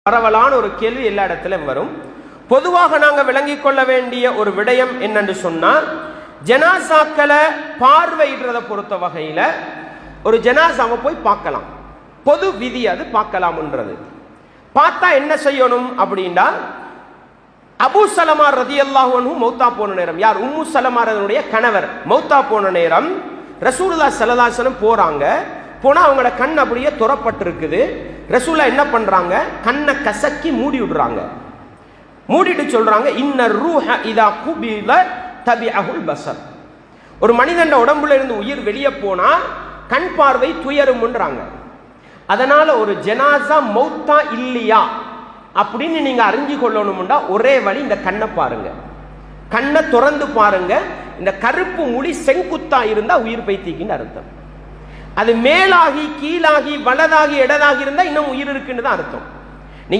பரவலான ஒரு கேள்வி எல்லா இடத்திலும் வரும். பொதுவாக நாங்கள் விளங்கிக் கொள்ள வேண்டிய ஒரு விடயம் என்னென்று சொன்னால், ஜனாசாக்களை பார்வையிடுறதை பொறுத்த வகையில் ஒரு ஜனாசாவை போய் பார்க்கலாம். பொது விதி அது பார்க்கலாம்ன்றது. பார்த்தா என்ன செய்யணும் அப்படின்னா, அபூ சலமா ரலியல்லாஹு அன்ஹு மௌத்தா போன நேரம், யார் உம்மு சலமா ரலியல்லாஹுடைய கணவர் மௌத்தா போன நேரம் ரசூலுல்லாஹி ஸல்லல்லாஹு அலைஹி வஸல்லம் போறாங்க. போனா அவங்களோட கண் அப்படியே துறப்பட்டிருக்குது. ரசூலுல்லாஹ் என்ன பண்றாங்க, கண்ணை கசக்கி மூடி விடுறாங்க. மூடிட்டு சொல்றாங்க, இன்ன ரூஹ இதா குபில தபிஅஹுல் பஸர். ஒரு மனிதன் உடம்புல இருந்து உயிர் வெளியே போனா கண் பார்வை துயரும்ன்றாங்க. அதனால ஒரு ஜனாசா மௌத்தா இல்லையா அப்படின்னு நீங்க அறிஞ்சு கொள்ளணும்னா ஒரே வழி, இந்த கண்ணை பாருங்க, கண்ணை திறந்து பாருங்க. இந்த கருப்பு முடி செங்குத்தா இருந்தா உயிர் பைத்திக்குன்னு அர்த்தம். அது மேலாகி கீழாகி வலதாகி இடதாகி இருந்தா இன்னும் உயிர் இருக்குன்னு தான் அர்த்தம்.